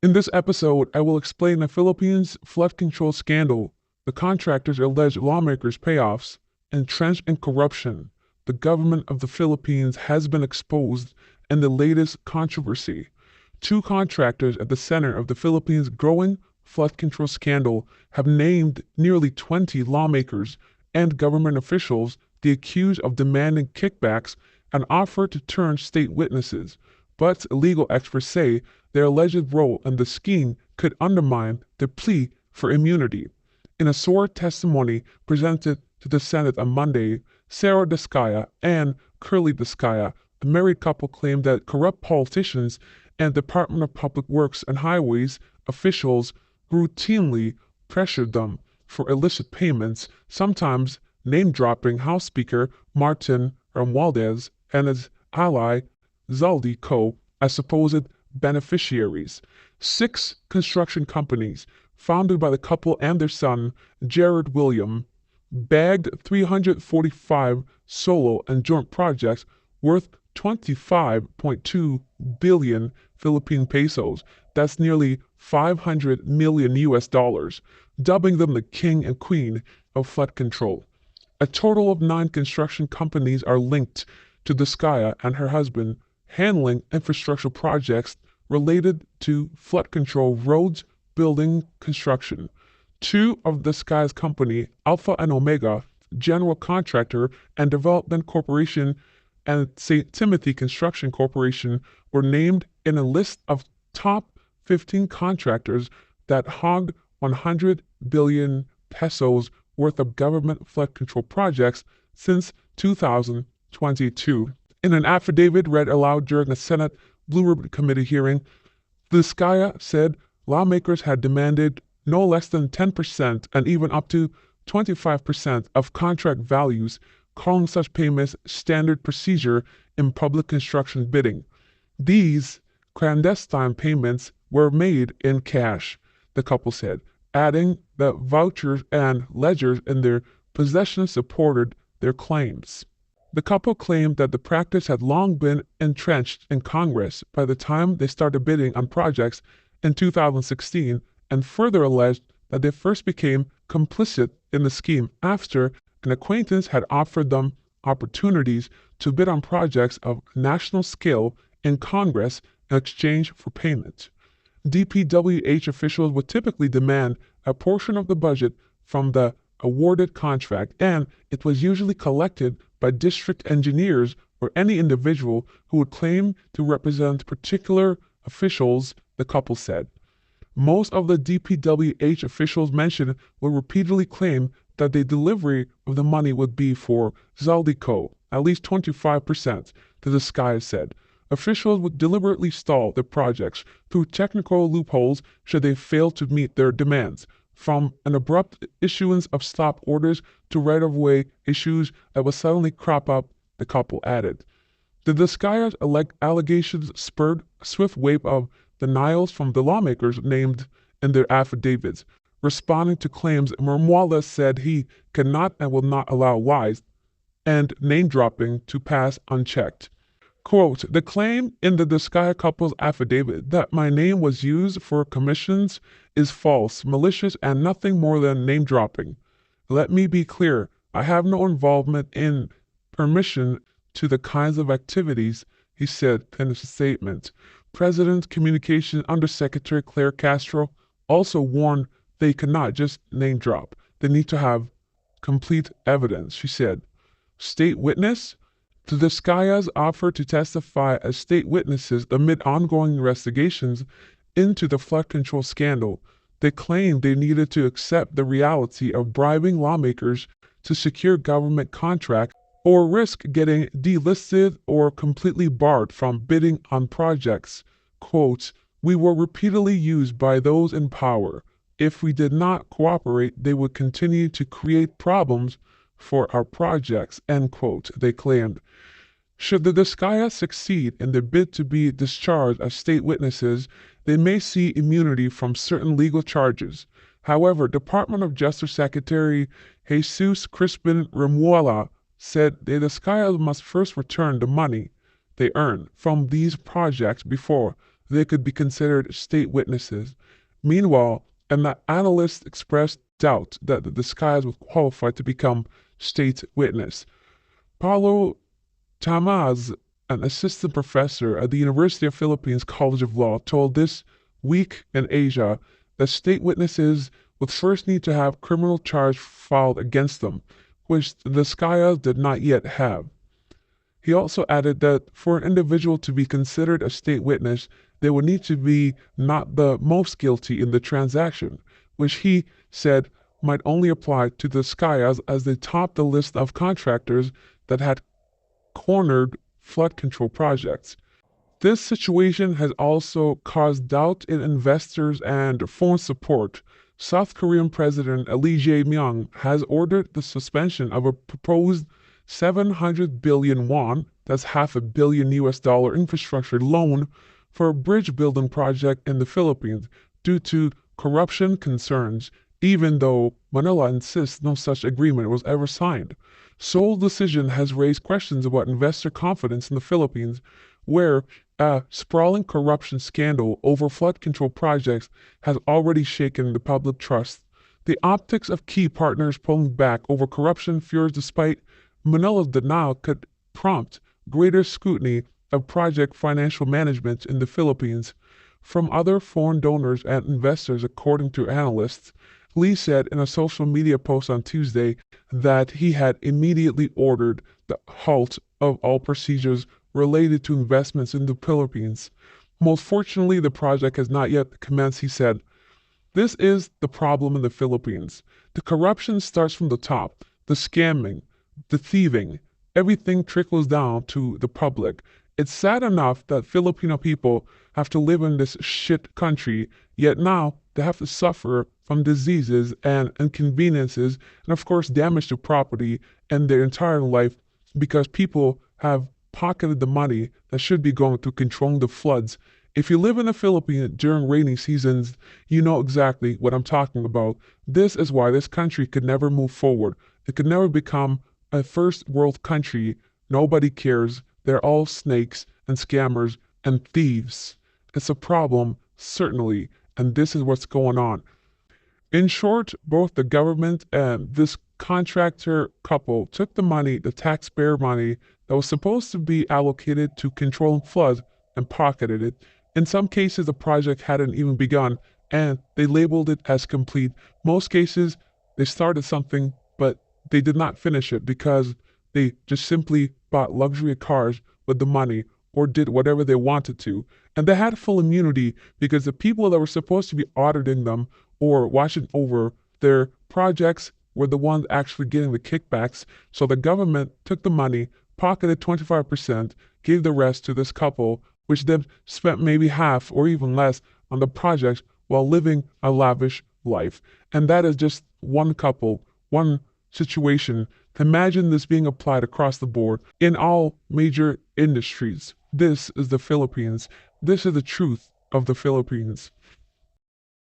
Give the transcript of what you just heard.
In this episode, I will explain the Philippines flood control scandal, the contractors' alleged lawmakers' payoffs, entrenched in corruption. The government of the Philippines has been exposed in the latest controversy. Two contractors at the center of the Philippines' growing flood control scandal have named nearly 20 lawmakers and government officials they accuse of demanding kickbacks and offer to turn state witnesses. But legal experts say their alleged role in the scheme could undermine their plea for immunity. In a sworn testimony presented to the Senate on Monday, Sarah Descaya and Curly Descaya, a married couple, claimed that corrupt politicians and Department of Public Works and Highways officials routinely pressured them for illicit payments, sometimes name-dropping House Speaker Martin Romualdez and his ally Zaldi Co. as supposed beneficiaries. Six construction companies, founded by the couple and their son, Jared William, bagged 345 solo and joint projects worth 25.2 billion Philippine pesos. That's nearly 500 million US dollars, dubbing them the king and queen of flood control. A total of 9 construction companies are linked to Descaya and her husband, handling infrastructure projects related to flood control, roads, building, construction. Two of Descaya's company, Alpha and Omega, General Contractor and Development Corporation, and St. Timothy Construction Corporation, were named in a list of top 15 contractors that hogged 100 billion pesos worth of government flood control projects since 2022. In an affidavit read aloud during a Senate Blue Ribbon Committee hearing, Descaya said lawmakers had demanded no less than 10% and even up to 25% of contract values, calling such payments standard procedure in public construction bidding. These clandestine payments were made in cash, the couple said, adding that vouchers and ledgers in their possession supported their claims. The couple claimed that the practice had long been entrenched in Congress by the time they started bidding on projects in 2016, and further alleged that they first became complicit in the scheme after an acquaintance had offered them opportunities to bid on projects of national scale in Congress in exchange for payment. DPWH officials would typically demand a portion of the budget from the awarded contract, and it was usually collected by district engineers or any individual who would claim to represent particular officials, the couple said. Most of the DPWH officials mentioned would repeatedly claim that the delivery of the money would be for Zaldico, at least 25%, the Sky said. Officials would deliberately stall their projects through technical loopholes should they fail to meet their demands, from an abrupt issuance of stop orders to right-of-way issues that would suddenly crop up, the couple added. The Descaya's allegations spurred a swift wave of denials from the lawmakers named in their affidavits. Responding to claims, Romualdez said he cannot and will not allow lies and name-dropping to pass unchecked. Quote, the claim in the Descaya couple's affidavit that my name was used for commissions is false, malicious, and nothing more than name-dropping. Let me be clear, I have no involvement in permission to the kinds of activities, he said in a statement. President Communications Undersecretary Claire Castro also warned they cannot just name-drop. They need to have complete evidence, she said. State witness? The Descayas offered to testify as state witnesses amid ongoing investigations into the flood control scandal. They claimed they needed to accept the reality of bribing lawmakers to secure government contracts or risk getting delisted or completely barred from bidding on projects. Quote, we were repeatedly used by those in power. If we did not cooperate, they would continue to create problems for our projects, end quote, they claimed. Should the Descayas succeed in their bid to be discharged as state witnesses, they may see immunity from certain legal charges. However, Department of Justice Secretary Jesus Crispin Remuela said the Descayas must first return the money they earned from these projects before they could be considered state witnesses. Meanwhile, analysts expressed doubt that the Skyas would qualify to become state witness. Paulo Tamaz, an assistant professor at the University of Philippines College of Law, told This Week in Asia that state witnesses would first need to have criminal charge filed against them, which the Skayas did not yet have. He also added that for an individual to be considered a state witness, they would need to be not the most guilty in the transaction, which he said might only apply to the Skayas as they topped the list of contractors that had cornered flood control projects. This situation has also caused doubt in investors and foreign support. South Korean President Lee Jae-myung has ordered the suspension of a proposed 700 billion won, that's $500 million infrastructure loan for a bridge building project in the Philippines due to corruption concerns, even though Manila insists no such agreement was ever signed. Seoul's decision has raised questions about investor confidence in the Philippines, where a sprawling corruption scandal over flood control projects has already shaken the public trust. The optics of key partners pulling back over corruption fears despite Manila's denial could prompt greater scrutiny of project financial management in the Philippines from other foreign donors and investors, according to analysts. Lee said in a social media post on Tuesday that he had immediately ordered the halt of all procedures related to investments in the Philippines. Most fortunately, the project has not yet commenced, he said. This is the problem in the Philippines. The corruption starts from the top, the scamming, the thieving. Everything trickles down to the public. It's sad enough that Filipino people have to live in this shit country, yet now they have to suffer from diseases and inconveniences and of course damage to property and their entire life because people have pocketed the money that should be going to controlling the floods. If you live in the Philippines during rainy seasons, you know exactly what I'm talking about. This is why this country could never move forward. It could never become a first world country. Nobody cares. They're all snakes and scammers and thieves. It's a problem, certainly, and this is what's going on. In short, both the government and this contractor couple took the money, the taxpayer money, that was supposed to be allocated to controlling floods and pocketed it. In some cases, the project hadn't even begun and they labeled it as complete. Most cases, they started something, but they did not finish it because they just simply bought luxury cars with the money or did whatever they wanted to. And they had full immunity because the people that were supposed to be auditing them or watching over their projects were the ones actually getting the kickbacks. So the government took the money, pocketed 25%, gave the rest to this couple, which then spent maybe half or even less on the project while living a lavish life. And that is just one couple, one situation. Imagine this being applied across the board in all major industries. This is the Philippines. This is the truth of the Philippines.